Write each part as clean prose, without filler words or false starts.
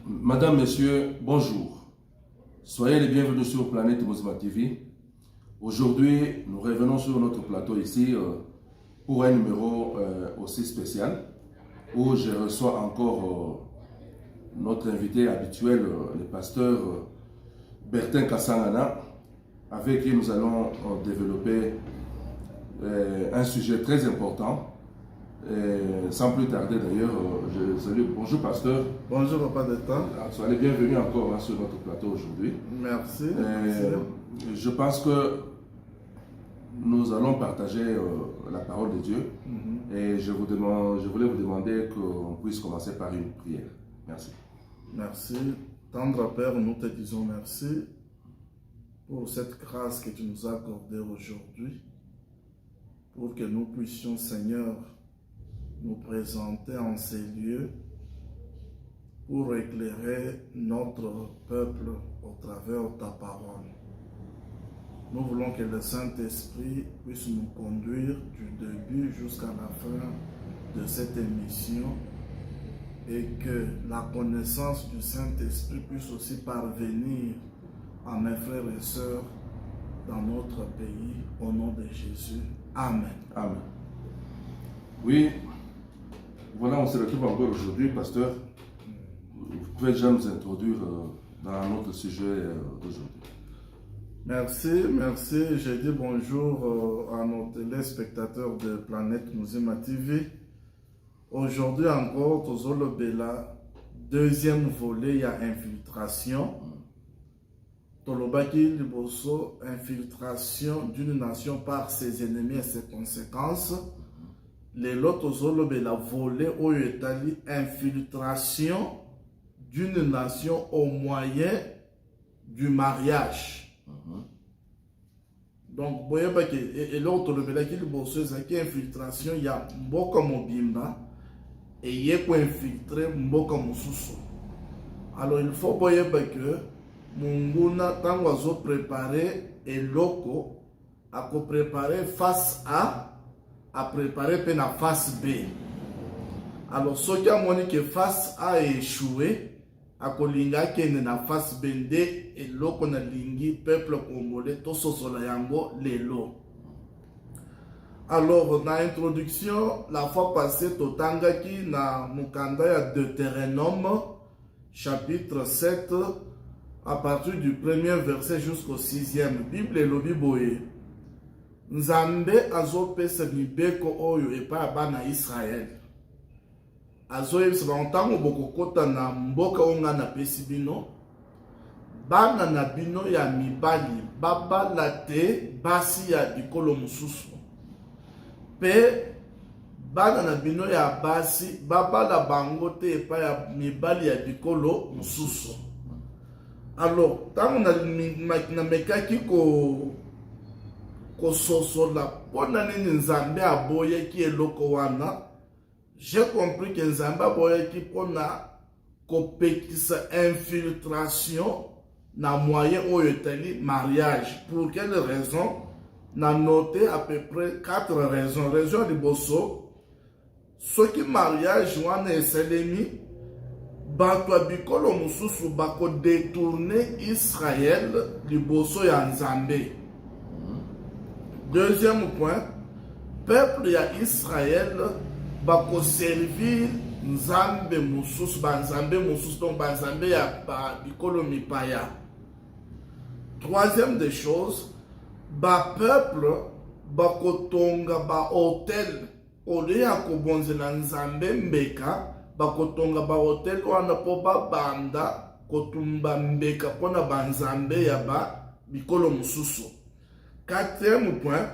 Madame, Messieurs, bonjour. Soyez les bienvenus sur Planète Mozima TV. Aujourd'hui, nous revenons sur notre plateau ici pour un numéro aussi spécial où je reçois encore notre invité habituel, le pasteur Bertin Kassangana, avec qui nous allons développer un sujet très important. Sans plus tarder d'ailleurs, je salue. Bonjour pasteur. Bonjour papa d'État. Soyez bienvenue encore sur notre plateau aujourd'hui. Merci. Je pense que nous allons partager la parole de Dieu. Et je voulais vous demander qu'on puisse commencer par une prière. Merci. Merci. Tendre Père, nous te disons merci pour cette grâce que tu nous as accordée aujourd'hui, pour que nous puissions, Seigneur, nous présenter en ces lieux pour éclairer notre peuple au travers de ta parole. Nous voulons que le Saint-Esprit puisse nous conduire du début jusqu'à la fin de cette émission et que la connaissance du Saint-Esprit puisse aussi parvenir à mes frères et sœurs dans notre pays, au nom de Jésus. Amen. Amen. Oui, voilà, on se retrouve encore aujourd'hui, pasteur. Vous pouvez déjà nous introduire dans notre sujet d'aujourd'hui. Merci. Je dis bonjour à nos téléspectateurs de Planète Mozima TV. Aujourd'hui encore, Tozolo Bella, deuxième volet, il y a infiltration. Tolobaki Liboso, infiltration d'une nation par ses ennemis et ses conséquences. Les lots Tozolo Bella, volet au Italie, infiltration d'une nation au moyen du mariage. Donc, et l'autre, le infiltration, il y a Mboka Mobimba et il y a infiltré Mboka Mosusu. Alors, il faut que Munguna Tangwazo préparer et Loko à préparer face A, à préparer la face B. Alors, ce qui a montré que face A est échoué, à kolinga kene na face bende et loko na lingi peuple congolais to sosola yango lelo. Alors dans l'introduction la fois passée totangaki na mukanda ya Deutéronome chapitre 7 à partir du premier verset jusqu'au 6e. Bible elobi boye Nzambe azopesa mibeko oyo epa bana Israël. Azoyebisa bantango bokokota na mboka onga na pesi bino bana na bino ya mibali babala te basi ya bikolo mosusu pe bana na bino ya basi babala bango te epa ya mibali ya bikolo mosusu. Alors tango na mekaki kososola mpona nini Nzambe aboyaki eloko wana, j'ai compris que Nzamba boye qui pona kopekisa infiltration na moyen oyetali mariage. Pour quelle raison? Na noté à peu près 4 raisons. Raison du bosso, ce qui mariage wana eselemi bato bikolo mususu bako détourner Israël du bosso ya Nzambe. Deuxième point, peuple ya Israël bako servir Nzambe mususu, banzambe mususu, donc banzambe ya bikolo mipaya. Troisième des choses, ba peuple bako tonga ba hôtel ole ya kobonzela Nzambe mbeka, bako tonga ba hôtel wana po ba banda kotumba mbeka pona banzambe ya ba bikolo mususu. Quatrième point,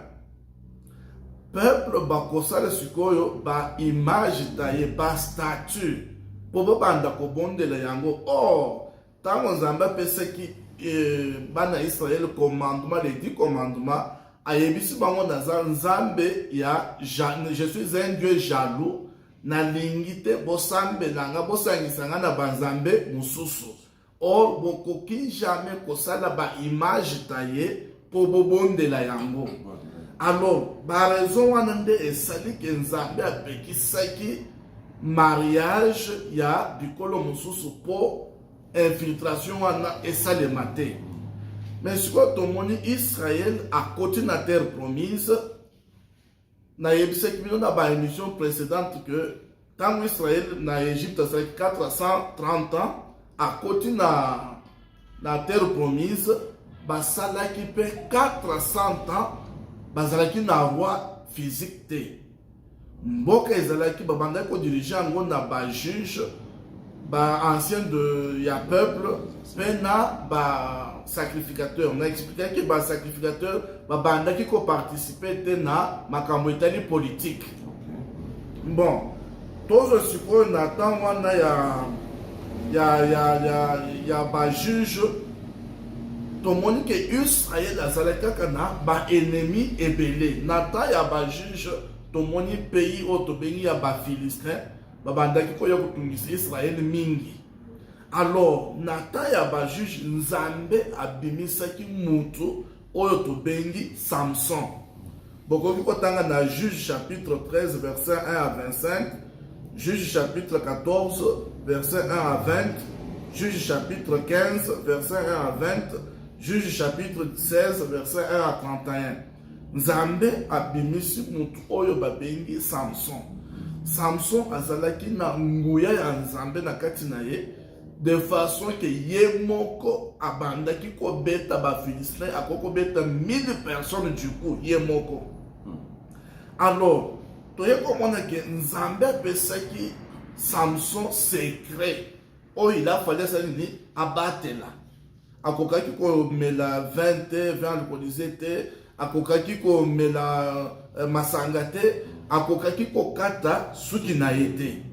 peuple bakosala sikoyo ba image taye ba statue po banda ko bondela yango. Or tango Nzambe pesaki bana Israël commandement, les 10 commandements ayebisi bango na Nzambe ya je suis un Dieu jaloux na lingite bosambe nanga bosangisa na banzambe mususu. Or bokoki jamais kosala ba image taye po bondela yango. Alors, la raison wana nde esali ke Nzambe apekisaki mariage ya bikolo mosusu po infiltration wana esalema te. Mais sikoyo tomoni Israël akoti na terre promise, na yebisaki bino na ba émission précédente que tant Israël na Égypte c'est 430 ans akoti na terre promise, basalaki pe 400 ans bazalaki na roi physique te. Mboka ezalaki babanda ko diriger ngo na ba juge ba ancien de ya peuple pe na ba sacrificateur. Na expliqué que ba sacrificateur babanda ki ko participer te na makambo etali politique. Bon, tozo sikoyo na temps wana ya ba juge tomoni ke Israël azalaki kaka na ba ennemi ebele. Na temps ya ba juge tomoni pays oyo tobengi ya ba Philistin babandaki koya kotungisa Israël mingi. Alors na temps ya ba juge Nzambe abimisaki mutu oyo tobengi Samson. Bokoki kotanga na Juge chapitre 13 verset 1 à 25, Juge chapitre 14 verset 1 à 20, Juge chapitre 15 verset 1 à 20, Juge chapitre 16 verset 1 à 31. Nzambe abimisi mutu oyo babengi Samson. Samson azalaki na nguya ya Nzambe na kati na ye, de façon que ye moko abandaki ko beta ba Philistin akoko beta 1000 personnes du coup ye moko. Alors toye komona ke Nzambe apesaki Samson secret oyo il a fallu salini abatela. Akokaki ko mela 20 alcoolisé te, akokaki ko mela masanga te, akokaki ko kata suki na ete.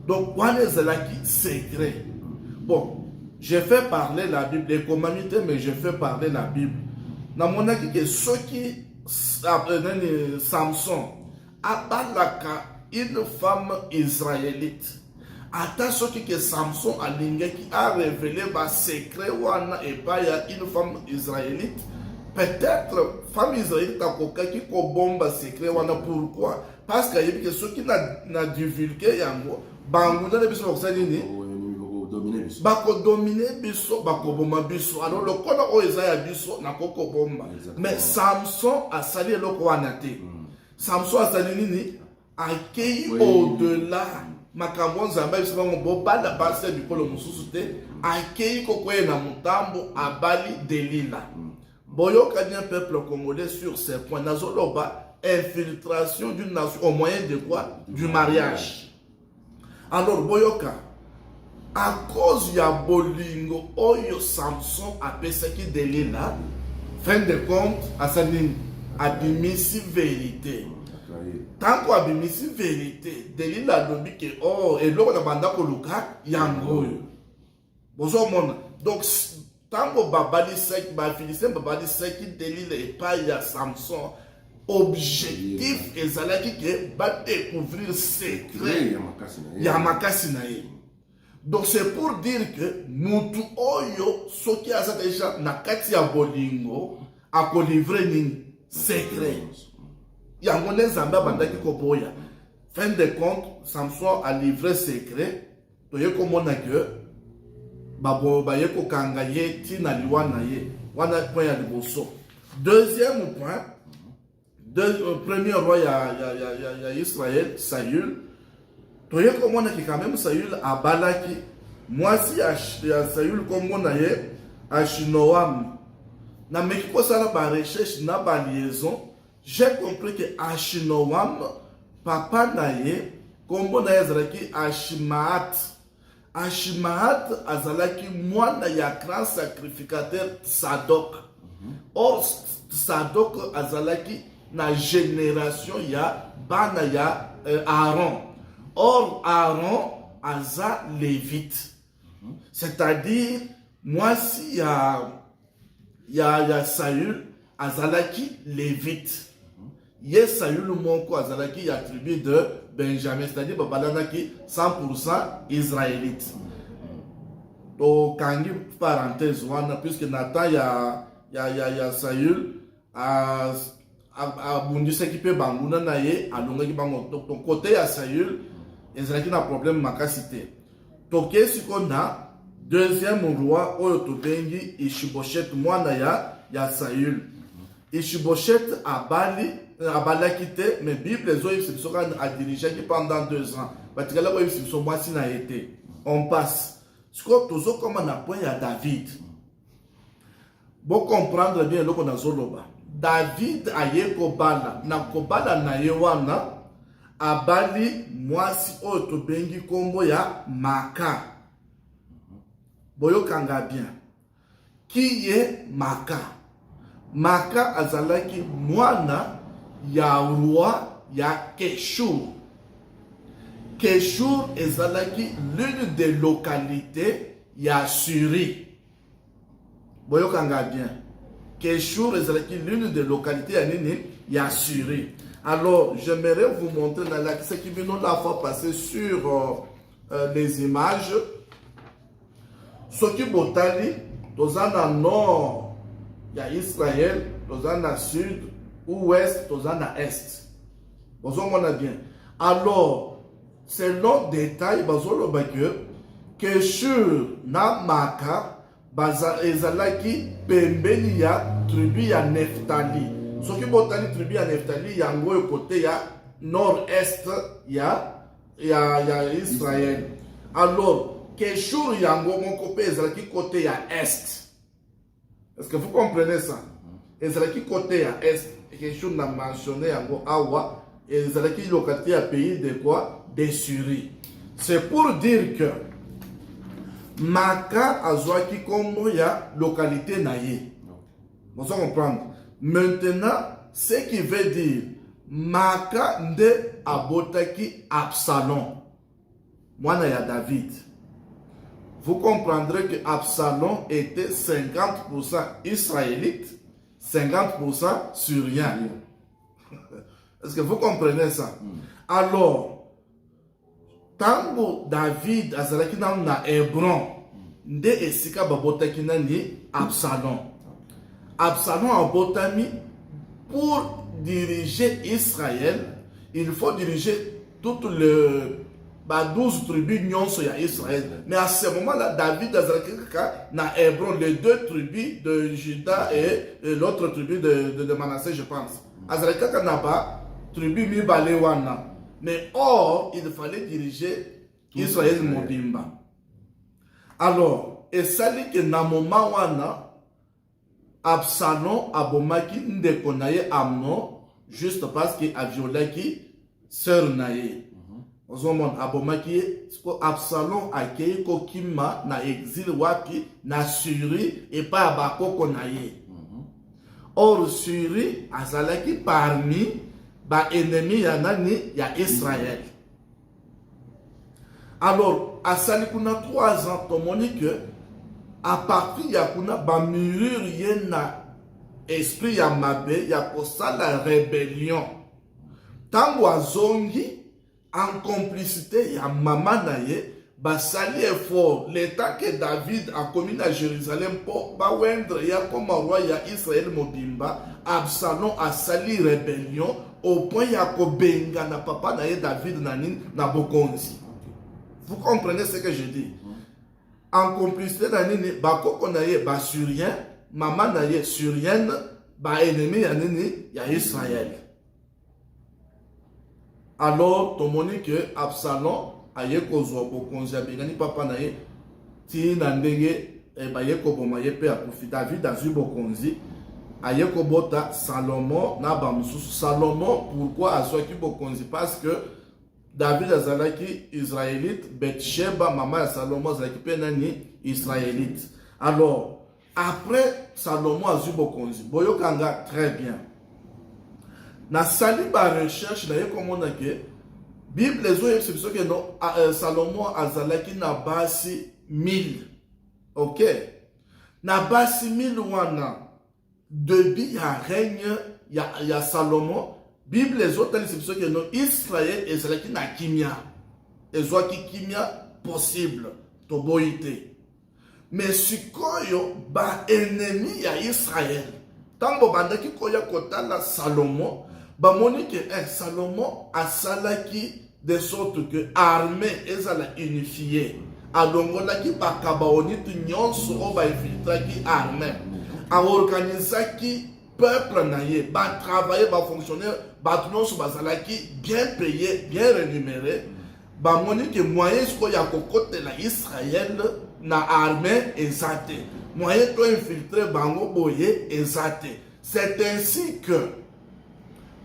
Donc, quoi les secret? Bon, j'ai fait parler la Bible, les commandements, mais j'ai fait parler la Bible. Dans mon avis, que ceux qui Samson abalaka une femme israélite. Attends ceux qui Samson a qui a révélé un secret et pas une femme israélite. Peut-être femme israélite a qui bomba secret pourquoi? Parce qu'il y a que ceux qui n'a divulgué yango banguda na biso bakosalini bakodomine biso bakoboma biso. Alors lokola oyo eza ya biso na kokobomba. Mais Samson asali eloko wana te. Samson asali nini? Akei au-delà makambo Nzambe biso bango bobala base bikolo mosusu te. Akei kokoye na mutambo abali Delila. Boyoka bien peuple congolais sur ces points. Nazoloba infiltration d'une nation au moyen de quoi? Du mariage. Alors boyoka, à cause ya bolingo oyo Samson apesaki Delila, fin de compte asalini abimisi vérité. Tant qu'on abimisi vérité, Delila lobi ke oh eloko na banda koluka yango. Bozo mona. Donc tant qu'on babali sek ba Philistin babali sek Delila et pas ya Samson. Objectif ezalaki ke ba découvrir secret ya makasi na ye. Donc c'est pour dire que mutu oyo soki aza déjà na kati ya bolingo akolivre nini secret yango ne Nzambe abandaki koboya. Fin de compte Samson a livré secret toye komona ke babo baye kokanga ye tina liwa na ye wana point ya liboso. Deuxième point, premier roi ya Israël, Saül. Tu sais comment quand même Saül a balaki. Moi si ya Saül comme on a Achinoam. Na mekiko sala ba recherche na ba liaison. J'ai compris que Achinoam papa na ye comme on a ezalaki Achimaat. Achimaat azalaki mwana ya grand sacrificateur Sadok. Or Sadok azalaki na génération ya bana ya Aaron. Or Aaron aza lévite. C'est-à-dire moi si ya Saül azalaki lévite. Yes Saül moko azalaki ya tribu de Benjamin, c'est-à-dire babalanaki 100% israélite. Donc kangi parenthèse wana puisque Nathan ya Saül abundisaki pe banguna na ye alongaki bango. Donc côté ya Saül ezalaki na problème makasi te. Toke siko na deuxième roi oyo tobengi Ishiboshet mwana ya Saül. Ishiboshet abalaki te, mais Bible ezoyebisa biso kaka adirigaki pendant 2 ans. Batikala koyebisa biso mwasi na ye te. On passe. Siko tozokoma na point ya David. Bon comprendre bien eloko nazoloba. David aye kobala na kobala na ye wana abali mwasi oyo tobengi kombo ya Maka. Boyokanga bien. Qui est Maka? Maka azalaki mwana ya roi ya Keshur. Keshur ezalaki l'une des localités ya Syrie. Boyokanga bien. Keshur ezalaki l'une des localités ya nini ya Syrie. Alors, j'aimerais vous montrer dans ce qui vient la fois passée sur les images. Ce qui botali, dans un nord, il y a Israël, dans un sud, ouest, dans un est. Vous comprenez bien. Alors, selon détail, que sur Namaka, ezalaki pembeni ya tribu ya Neftali. Ce qui botali tribu ya Neftali, yango côté ya nord-est ya Israël. Alors, Keshur yango mon côté ezalaki côté ya est. Est-ce que vous comprenez ça? Ezalaki côté ya est. Keshur n'a mentionné yango awa. Ezalaki localité ya pays de quoi? De Syrie. C'est pour dire que Maka azwaki kombo ya localité na ye. Vous comprenez? Maintenant, ce qui veut dire Maka nde abotaki Absalom, mwana ya David. Vous comprendrez que Absalom était 50% israélite, 50% syrien. Est-ce que vous comprenez ça? Alors, tango David azalaki na Hebron, nde esika babotaki nani Absalom. Absalom abotami pour diriger Israël, il faut diriger toutes les 12 tribus nyonso ya Israël. Mais à ce moment-là, David azalaki na Hebron, les 2 tribus de Juda et l'autre tribu de Manassé, je pense. Azalaki na ba tribu mibale wana. Mais or, il fallait diriger Israël mobimba. Alors, et sali que na moment wana Absalom abomaki ndeko na ye Amnon juste parce que aviolaki sœur na ye. Ozomon abomaki Absalom akei kokima na exil wapi na Syrie et pas bakoko na ye. Or Syrie azalaki parmi ba ennemi ya nani ya Israël. Alors asali kuna 3 ans tomoni que à partir ya kuna ba murure ye na esprit ya mabe ya kosala rébellion. Tango azongi en complicité ya mama na ye basali effort l'état que David a commis à Jérusalem pour ba wendre ya comme roi ya Israël mobimba. Absalom a sali rébellion au point ya kobenga na papa na ye David nanin na bokonzi. Vous comprenez ce que je dis? En complicité na nini bakoko na ye ba syrien, maman na ye syrienne, ba ennemi ya nini ya Israël. Alors tomoni que Absalom aye kozwa bokonzi abengani papa na ye ti na ndenge ba ye koboma ye pe akufi. David azwi bokonzi aye kobota Salomon na ba mususu. Salomon pourquoi azwaki bokonzi? Parce que David azalaki israélite, Bathsheba maman ya Salomon azalaki pe nani israélite. Alors après Salomon azwi bokonzi, boyokanga très bien. Na sali ba recherche na ye komona ke Bible ezoyebisa biso ke no Salomon azalaki na basi 1000. OK? Na basi 1000 wana depuis ya règne ya Salomon, Bible ezotalisa biso ke no Israël ezalaki na kimia. Ezwaki kimia possible to boyite. Mais sikoyo ba ennemi ya Israël. Tango bandaki koya kotala Salomon, bamoni ke Salomon asalaki de sorte que l'armée est unifiée. Alongolaki bakabaonite nyonso o ba infiltraki armée. A organisaki peuple naye, ba travailler, ba fonctionner, ba nyonso bazalaki bien payé, bien rémunéré. Ba moni que moyen ko ya kokote la Israël na armée ezate. Moyen to infiltrer bango boye ezate. C'est ainsi que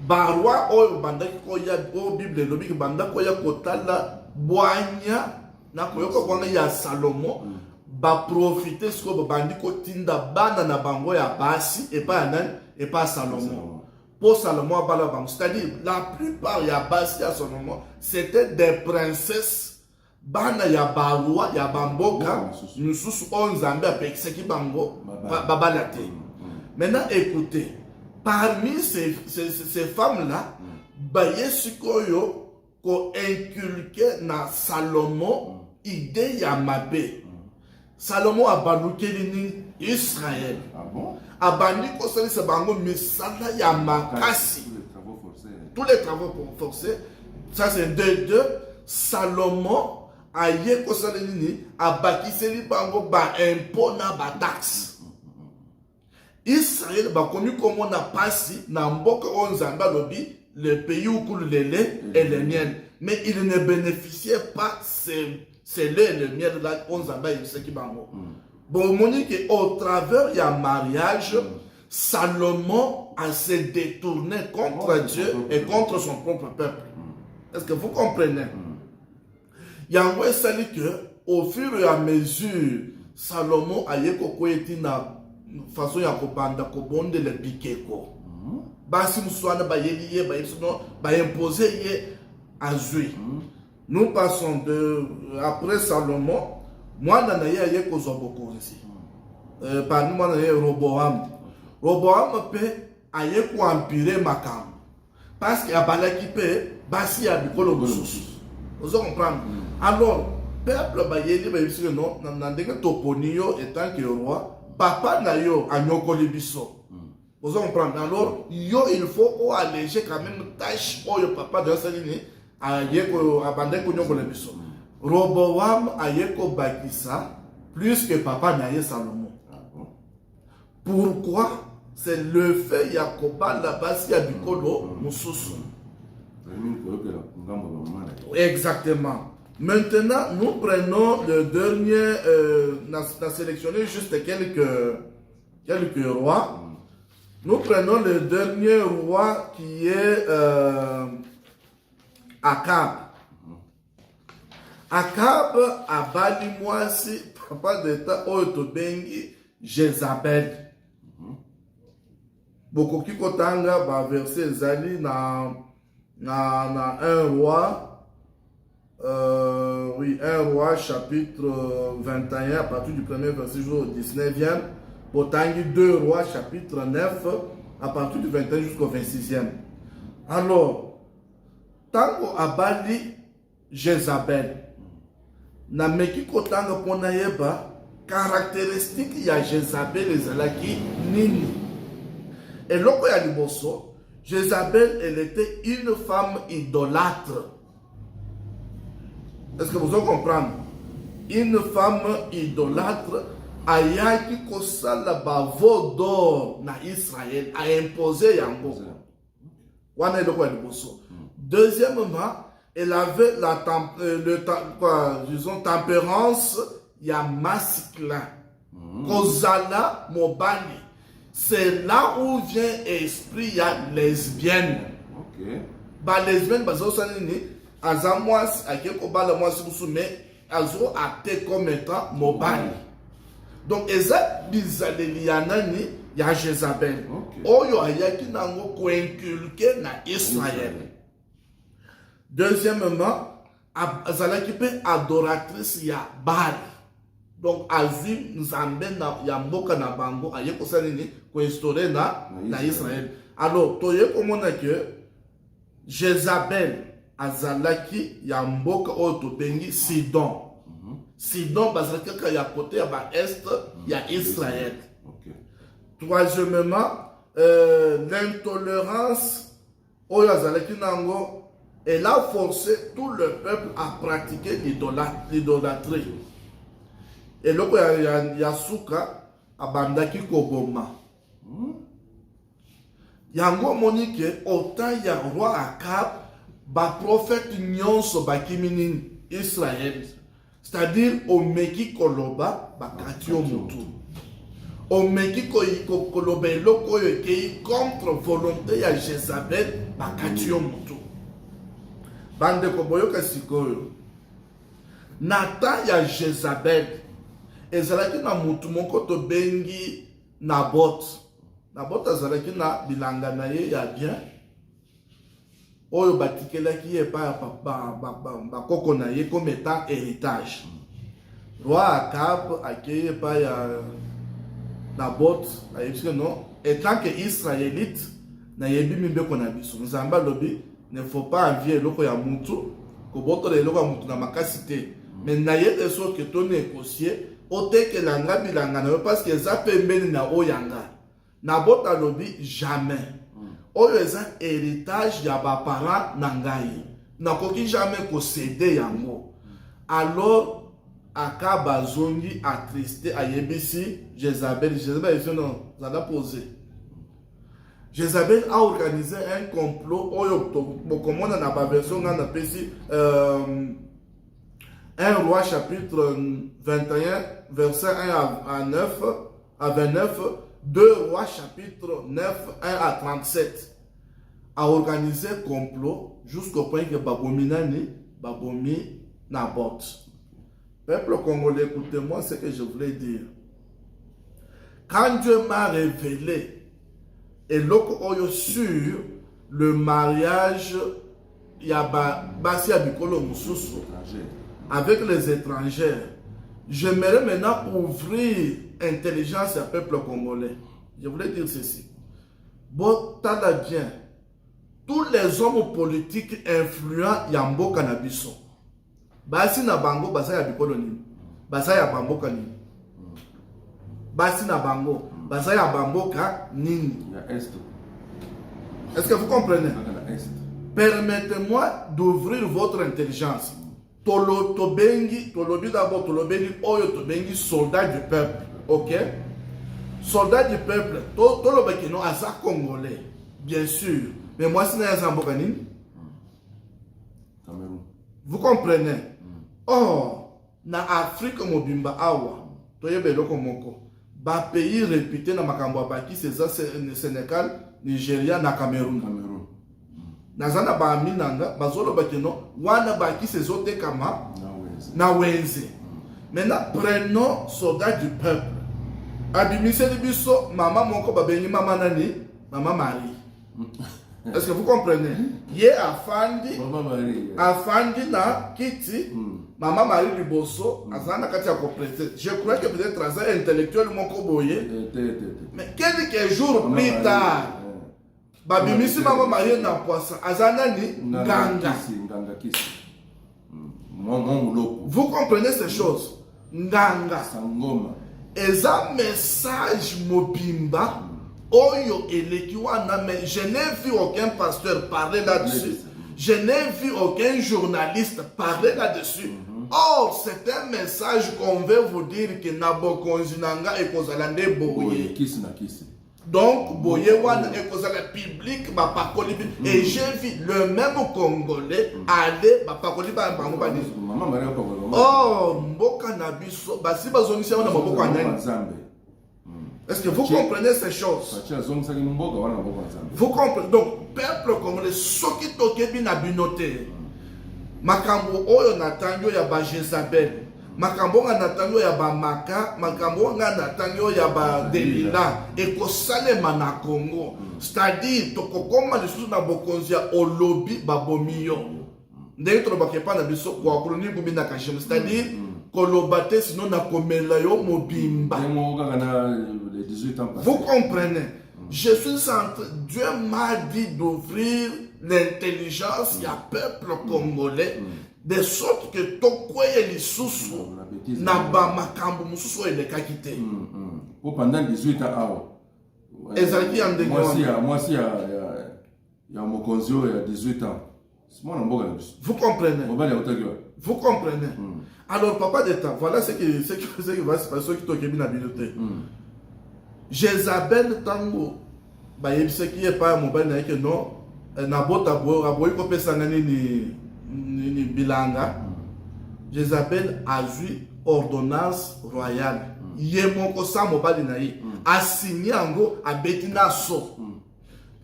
barwa o bandaki ko ya o Bible lobi que bandaki ko ya kotala boanya na koyoka kwanga ya Salomo ba profiter ce que bandi ko tinda bana na bango ya basi et pas nan et pas Salomo. Pour Salomo abala bango, c'est-à-dire la plupart ya basi ya Salomo c'était des princesses bana ya barwa ya bamboka nususu onzambe apekisaki bango babalate. Maintenant écoutez, parmi ces femmes-là, Bayesikoyo ko inculqué na Salomo idée ya mabe. Salomo a balukeli Israël. Ah bon? Abandi ko sali se bango misala ya makasi. Tous les travaux forcés. Ça c'est deux. Salomo a ye ko sali nini abakiseli bango ba impôt na ba taxe. Israël ba connu comme on a passé na mboka onzamba lobi le pays où coule le lait et le miel, mais il ne bénéficiait pas c'est lait et le miel là onzamba et ce qui bango. Bon monique au travers y a mariage, Salomon a se détourné contre Dieu et contre son propre peuple. Est-ce que vous comprenez? Il y a un sali que au fur et à mesure Salomon a yeko koyeti na façon ya kobanda kobonde le bikeko basi muswana ba yeliye ba yisno ba imposer ye azui. Nous passons de après Salomon mwana na ye yeko zobokonzi parmi mwana ye Roboam pe ayeko empire makambo parce que abalaki pe basi ya bikolo mosusu. Vous comprenez? Alors peuple ba yeli ba yisno non na ndenge toponio étant que roi papa na yo anyokoli biso. Vous comprenez? Alors yo il faut alléger quand même tâche o yo papa de salini ayeko abande ko nyokoli biso. Roboam ayeko bakisa plus que papa na ye Salomon. Pourquoi? C'est le fait Yakoba la basi ya bikolo mususu. Exactement. Maintenant, nous prenons le dernier, on a sélectionné juste quelques rois. Nous prenons le dernier roi qui est Akab. Akab a bali mwasi papa d'État Otobengi Jézabel. Beaucoup qui kotanga ba verset zali na un roi. Oui, 1 roi chapitre 21 à partir du premier verset jusqu'au 19e. Botangi 2 rois chapitre 9 à partir du 21 jusqu'au 26e. Alors, tango abali Jézabel. Na meki kotanga pona yeba caractéristique ya Jézabel ezalaki nini. Et loko ya liboso, Jézabel elle était une femme idolâtre. Est-ce que vous comprenez? Une femme idolâtre ayaki kosala bavo d'or na Israël a imposé yango. Wana eloko ya liboso. Deuxièmement, elle avait disons tempérance ya masculin. Kozala mobali. C'est là où vient esprit ya lesbienne. Ba lesbienne bazo sanini azamwas akeko bala mwasi busume azo acté comme étant mobile. Donc eza bizaleli ya nani ya Jézabel. Oyo ayaki nango ko inculquer na Israël. Deuxièmement, azalaki pe adoratrice ya Baal. Donc azim nzambe na ya mboka na bango ayeko sanini ko instaurer na Israël. Alors toye komona que Jézabel azalaki ya mboka oyo tobengi Sidon. Sidon bazalaki kaka ya côté ya ba est ya Israël. Troisièmement, l'intolérance oyo azalaki nango Elle a forcé tout le peuple à pratiquer l'idolâtrie. Et là, il y a Souka, Abandaki Koboma. Yango Monique, autant il y a roi Akab, ba prophète nyonso bakiminin Israël. C'est-à-dire, au Meki Koloba, bakatio mutu. Au Meki Koloba, eloko qui contre volonté ya Jézabel, bakatio mutu. Bande koboyoka sikoyo. Nathan ya Jézabel. Ezalaki na mutu moko to bengi Nabot. Nabot azalaki na bilanga na ye ya bien. Oyo batikelaki ye pa bakoko na ye comme étant héritage. Roi Akab akeye pa ya Nabot ayebisi non étant que israélite na yebi mimbeko na biso. Nzamba lobi ne faut pas envier eloko ya mutu kobotola eloko ya mutu na makasi te. Mais na ye de sorte que to négocier otekelanga bilanga na yo parce que eza pembeni na oyanga. Nabot alobi jamais. Oyo eza héritage ya ba parents na ngai. Nakoki jamais posséder yango. Alors Akab azongi attristé ayebisi Jézabel. Jézabel dit non, ça a posé. Jézabel a organisé un complot. Oyo bokomona na ba version na pesi 1 Roi chapitre 21 verset 1 à 9 à 29. 2 Rois chapitre 9, 1 à 37 a organisé complot jusqu'au point que Babomi Nani, Babomi Nabot. Peuple congolais, écoutez-moi ce que je voulais dire. Quand Dieu m'a révélé et l'oyo sur le mariage avec les étrangers, j'aimerais maintenant ouvrir intelligence à peuple congolais. Je voulais dire ceci. Bon, t'as bien. Tous les hommes politiques influents yambo cannabiso. Basi na bango, basa ya bikolo nini. Basa ya bamboka nini. Basi na bango, basa ya bamboka nini. Est-ce que vous comprenez? Permettez-moi d'ouvrir votre intelligence. Tolobi d'abord, Tolobengi, Oyo Tobengi, soldat du peuple. Ok? Soldat du peuple, Tolobeki non, Asa Congolais. Bien sûr. Mais moi, c'est un Zambokanine. Vous comprenez? Or, na Afrique Mobimba Awa, Toyebelo Komoko, ba pays réputé na Makambo Baki, c'est ça, Sénégal, Nigeria, na Cameroun. Nazana ba minanga bazolo bakeno wana baki sezote kama na wenze. Maintenant prenons soldat du peuple. Abimise biso mama moko babengi mama nani? Mama Marie. Est-ce que vous comprenez? Ye afandi afandi na kiti Mama Marie Liboso azana kati ya compléter. Je crois que peut-être un intellectuel moko boye. Mais quelques jours plus tard babimisi Mama Marie na poisson azana ni nganga. Vous comprenez ces choses? Nganga. Eza message mobimba oyo eleki wana, mais je n'ai vu aucun pasteur parler là-dessus. Je n'ai vu aucun journaliste parler là-dessus. Or, c'est un message qu'on veut vous dire que Nabokonzinanga et Kozalande Boye. Donc, Boye wana et Kozala public, et j'ai vu le même Congolais aller, oh, Mboka Nabiso, Basi Bazonisia, on a Mboka Nani. Est-ce que vous comprenez ces choses? Vous comprenez? Donc, peuple congolais, ce qui tokebi na binote, makambo oyo natango ya ba Jézabel, makambo nga natango ya ba Maka, makambo nga natango ya ba Delila, et kosalema na Congo. C'est-à-dire, tokokoma lisusu na bokonzi ya olobi babomiyo. Ndenge tolobakepa na biso kwa koloni bubi na kashim. C'est-à-dire, kolobate sinon na komela yo mobimba. Vous comprenez? Je suis en train, Dieu m'a dit d'ouvrir l'intelligence du peuple congolais de sorte que tokoye lisusu na ba makambo mususu elekakite. Pendant 18 ans ezalaki ya ndenge moi si ya mokonzi ya 18 ans Vous comprenez? Vous comprenez? Alors, papa d'État, voilà ce qui va se passer, ceux qui t'occupent de la bibliothèque. Jézabel, tango, ce qui est pas mon ben, que non, ni bilanga. Jézabel a eu ordonnance royale. Yemoko sa mobali na ye. A signé ango a betina so.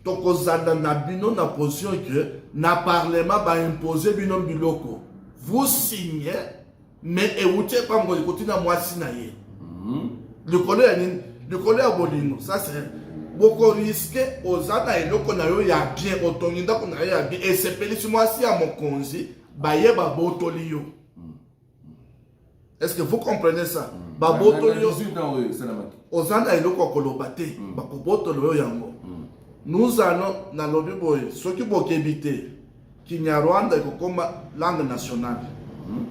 Toko zanda na bino na position que na parlement ba imposer bino biloko. Vous signez, mais et vous t'es pas moi côté na mwasi na ye. Le colère bolingo, ça c'est beaucoup risqué aux anda eloko na yo ya bien otonginda ko na ya bien et c'est peli sur moi si à mon konzi ba ye ba botoli yo. Est-ce que vous comprenez ça? Nous allons dans le Bible, ceux qui vont éviter qu'il y a Rwanda comme langue nationale.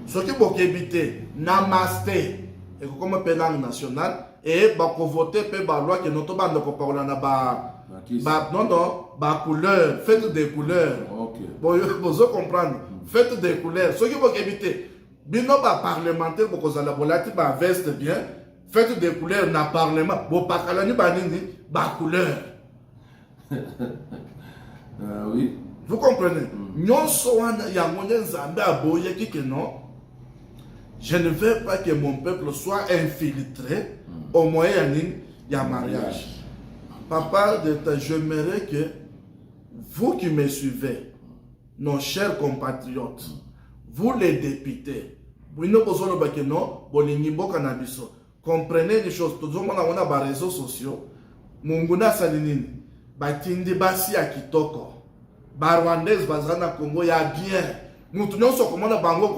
Ceux qui vont éviter Namasté comme langue nationale et vont voter pour la loi que notre bande de parole non, couleur, faites des couleurs. Vous comprenez? Faites des couleurs. Ceux qui vont éviter. Bino ba parlementaire pour que la volati ba veste bien, faites des couleurs na parlement, bo pakalani ba nini ba couleur. Oui. Vous comprenez? Nyonso wana ya monye nzambe aboye ki que non. Je ne veux pas que mon peuple soit infiltré au moyen ya mariage. Papa, j'aimerais que vous qui me suivez, nos chers compatriotes, vous les députés, comprenez les choses. Tout le monde a des réseaux sociaux. Munguna Salinini, Batindi Basi à Kitoko, Barwandes Bazana Congo, il y a bien. Nous tenons sur comment Bango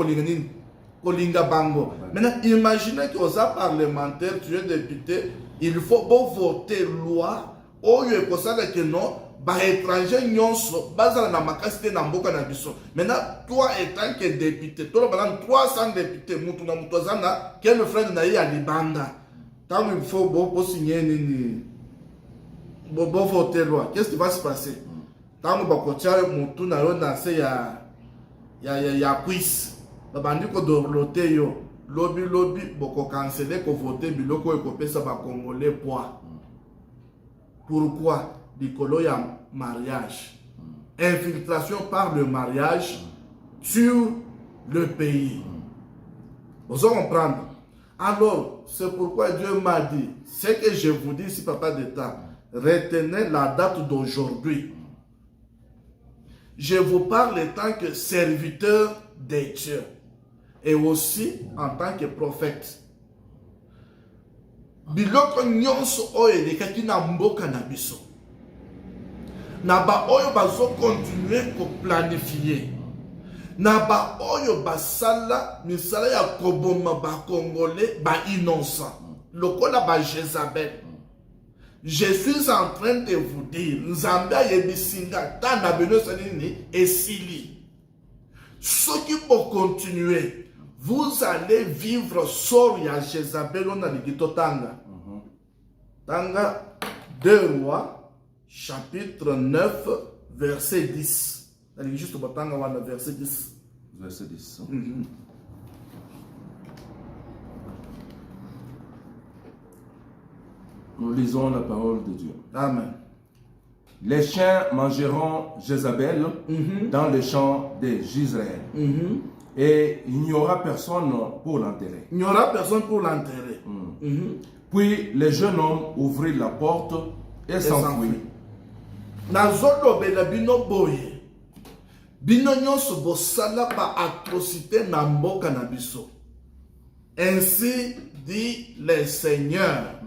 Kolinga Bango. Maintenant, imaginez que aux parlementaires, tu es député, il faut voter loi, ou il faut savoir que non. Étranger nyonso bazala na makasite na mboka na biso. Maintenant toi étant que député toi balan 300 députés mutu na mutu zana quel frère na ya libanda tant il faut bo signer nini bo voter loi. Qu'est-ce qui va se passer? Tant ba ko tia mutu na yo na se ya quiz babandi ko dorloter yo lobby boko canceller ko voter biloko e ko pesa ba congolais poids. Pourquoi? Dicolo ya mariage. Infiltration par le mariage sur le pays. Vous allez comprendre. Alors, c'est pourquoi Dieu m'a dit, ce que je vous dis ici, papa d'État, retenez la date d'aujourd'hui. Je vous parle en tant que serviteur de Dieu et aussi en tant que prophète. Biloko nyonso oyo elekaki na mboka na biso. Naba oyo bazo continuer ko planifier. Naba oyo basala misala ya koboma ba congolais ba innocent. Lokola ba Jézabel. Je suis en train de vous dire, Nzambe yebisinga ta na beno sanini esili. Ceux qui vont continuer, vous allez vivre sort ya Jézabel on a dit tanga. Tanga 2 Rois chapitre 9, verset 10. Juste au bâtanga, verset 10. Verset 10. Nous lisons la parole de Dieu. Amen. Les chiens mangeront Jézabel dans les champs d'Israël. Et il n'y aura personne pour l'enterrer. Il n'y aura personne pour l'enterrer. Puis les jeunes hommes ouvrirent la porte et s'enfuirent. Nazolo bela bino boye. Bino nyonso bosala pa atrocité na mboka na biso. Ainsi dit le Seigneur.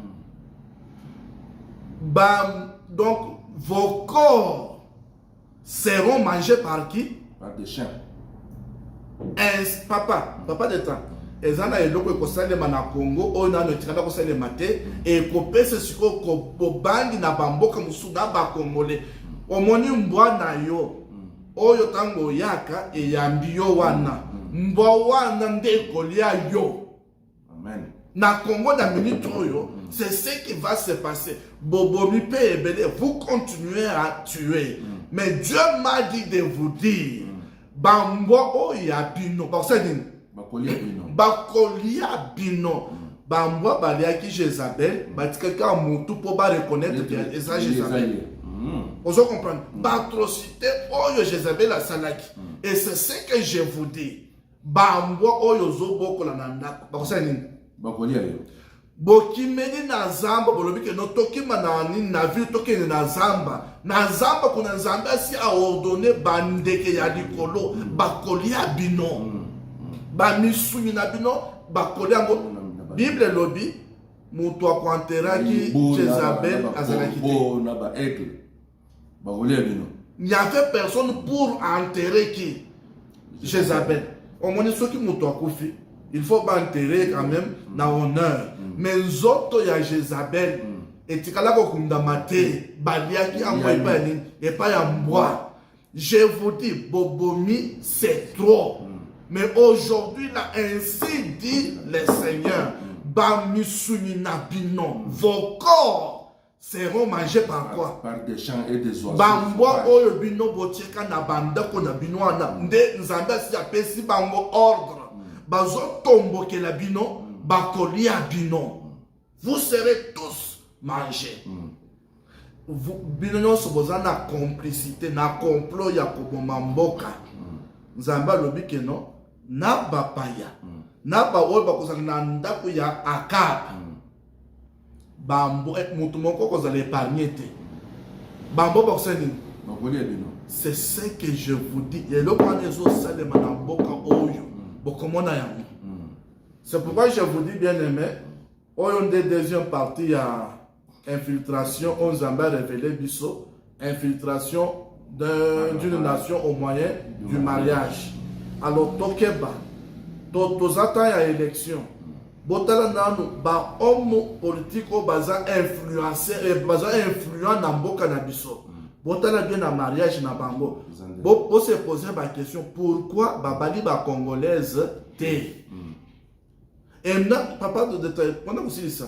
Donc vos corps seront mangés par qui? Par des chiens. Papa d'État. Ezana eloko ekosalema na Congo oyo nano etikala kosalema te ekopesa siko kobandi na bamboka musu na bakongole omoni mbwa na yo oyo tango yaka eyambi yo wana mbwa wana nde ekolia yo. Amen. Na Congo na minute oyo c'est ce qui va se passer. Bobomi pe ebele, vous continuez à tuer. Mais Dieu m'a dit de vous dire Bambwa o ya bino. Bakolia bino. Bakolia bino. Bambwa baliaki Jézabel, batikaka mutu po ba reconnaître que eza Jézabel. Vous comprenez? L'atrocité oyo Jézabel a salaki. Et c'est ce que je vous dis. Bambwa oyo zoboko la nanda. Bakolia yo. Bokimeli na zamba bolobi ke no tokima na ni na vie tokene na zamba. Na zamba kuna zamba si a ordonné bandeke ya likolo bakolia bino. Ba misuni na bino bakolia ngo. Bible lobi mutu akwanteraki Jézabel azalaki te. Il n'y avait personne pour enterrer qui? Jézabel. Au moins, ceux qui m'ont fait, il faut enterrer quand même dans honneur. Mais les autres, il y a Jézabel. Et tu as dit, Baliaki et pas un bois. Je vous dis, Bobomi, c'est trop. Mais aujourd'hui, là, ainsi dit le Seigneur, Bamisuni Nabino, vos corps seront mangés par quoi? Par des champs et des oiseaux. Bambwa oyo bino botieka na banda ko na bino wana nde nzambe si apesi bango ordre. Bazo tomboke la bino bakolia bino. Vous serez tous mangés. Bino nyonso bozana complicité na complot ya koboma mboka. Nzambe lobi ke non na bapaya. Na ba oyo bakozana na ndako ya Akab. Bambo et mutumoko kozala épargné te. Bambo bokseni. C'est ce que je vous dis. Et le point des autres salema na boka oyo. Bokomona yango. C'est pourquoi je vous dis bien aimé. Oyo de deuxième partie à infiltration. On zamba révélé biso. Infiltration d'une nation au moyen du mariage. Alors tokeba. Tozata ya élection. Botala nanu ba homme politique au baza influencé et baza influent na mboka na biso. Botala bien na mariage na bango. Bo se poser la question pourquoi babali ba congolaise te. Et maintenant papa de détail pendant aussi ça.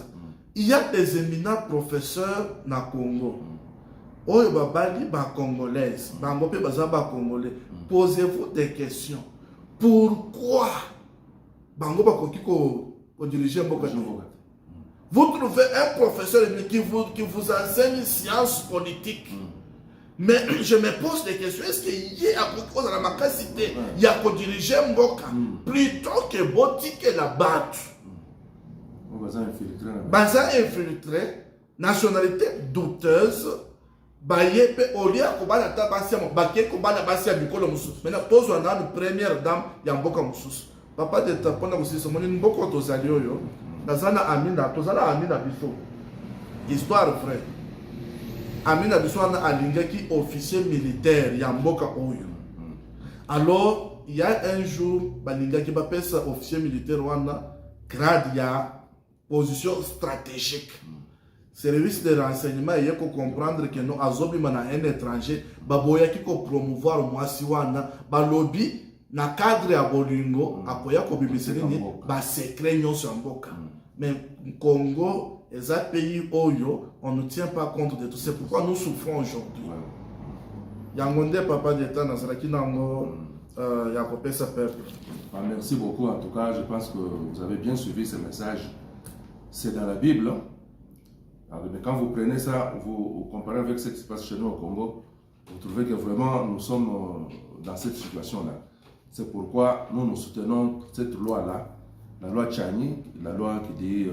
Il y a des éminents professeurs na Congo. Oyo babali ba congolaise, bango pe baza ba congolais. Posez-vous des questions. Pourquoi bango ba kokiko diriger vous trouvez un professeur qui vous enseigne sciences politiques. Mais je me pose des questions. Est-ce qu'il y a à la macacité, il y a qu'à diriger Mboka plutôt que botique la batte? Baza infiltré, nationalité douteuse, baye pe olia kobana tabasia baké kobana basia bikolo mususu. Maintenant tous on a une première dame ya Mboka mususu. Papa de tapona aussi ce monde beaucoup tozali oyo nazana amina tozala amina biso histoire vraie amina biso na alingaki officier militaire ya mboka oyo. Alors il y a un jour balingaki ba pesa officier militaire wana grade ya position stratégique. Service de renseignement il faut comprendre que nous azobi mana un étranger baboyaki ko promouvoir mwasi wana ba lobby na cadre ya bolingo akoya ko bimiseni ba secret nyonso ya mboka. Mais Congo est un pays oyo on ne tient pas compte de tout. C'est pourquoi nous souffrons aujourd'hui. Yangonde papa d'État nazaraki nango ya kopesa peuple. Merci beaucoup en tout cas, je pense que vous avez bien suivi ce message. C'est dans la Bible. Alors, mais quand vous prenez ça, vous comparez avec ce qui se passe chez nous au Congo, vous trouvez que vraiment nous sommes dans cette situation-là. C'est pourquoi nous soutenons cette loi-là, la loi Tchani, la loi qui dit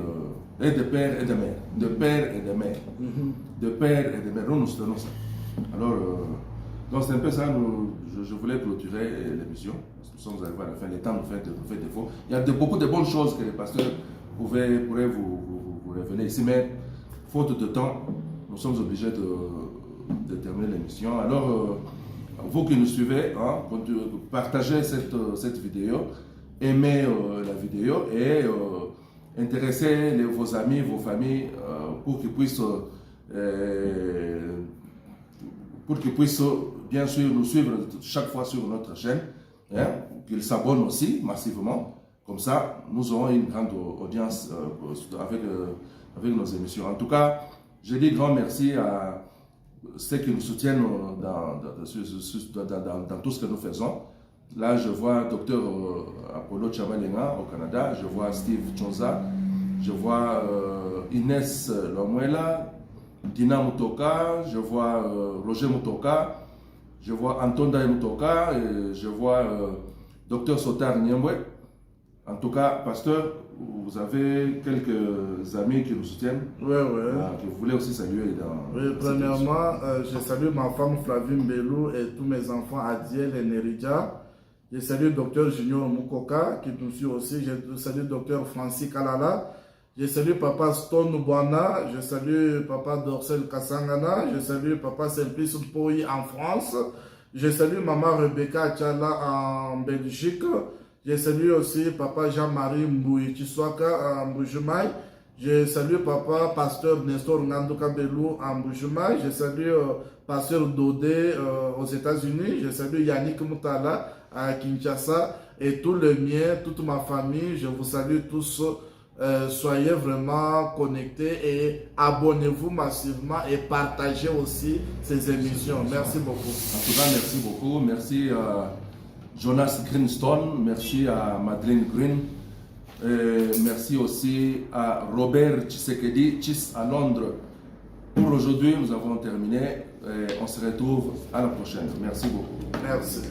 et de père et de mère, de père et de mère, de père et de mère. Nous soutenons ça. Alors, donc c'est un peu ça, je voulais clôturer l'émission, parce que nous sommes arrivés à la fin, les temps nous fait défaut. Il y a beaucoup de bonnes choses que les pasteurs pourraient vous révéler ici, mais faute de temps, nous sommes obligés de terminer l'émission. Alors, vous qui nous suivez, hein, partagez cette vidéo, aimez la vidéo et intéressez vos amis, vos familles pour qu'ils puissent bien sûr nous suivre chaque fois sur notre chaîne, hein, qu'ils s'abonnent aussi massivement. Comme ça, nous aurons une grande audience avec nos émissions. En tout cas, je dis grand merci à ceux qui nous soutiennent dans tout ce que nous faisons. Là, je vois Dr Apollo Chamalenga au Canada, je vois Steve Chonza, je vois Inès Lomuela, Dina Mutoka, je vois Roger Mutoka, je vois Antonda Mutoka, et je vois Dr Sotar Nyembwe. En tout cas, pasteur, vous avez quelques amis qui nous soutiennent, Oui, oui. que vous voulez aussi saluer dans Oui, premièrement, je salue ma femme Flavie Mbelou et tous mes enfants Adiel et Neridja. Je salue le docteur Junior Mukoka qui nous suit aussi. Je salue le docteur Francis Kalala. Je salue papa Stone Bouana. Je salue papa Dorsel Kassangana. Je salue papa Simplice Pouy en France. Je salue maman Rebecca Tchala en Belgique. Je salue aussi papa Jean-Marie Mbouy Chiswaka en Mboujumaï. Je salue papa pasteur Nestor Ngandoka Belou en Mboujumaï. Je salue pasteur Dodé aux États-Unis. Je salue Yannick Moutala à Kinshasa et tous les miens, toute ma famille. Je vous salue tous. Soyez vraiment connectés et abonnez-vous massivement et partagez aussi ces émissions. Merci beaucoup. En tout cas, merci beaucoup. Merci à Jonas Greenstone, merci à Madeleine Green, merci aussi à Robert Tshisekedi Chis à Londres. Pour aujourd'hui, nous avons terminé. On se retrouve à la prochaine. Merci beaucoup. Merci.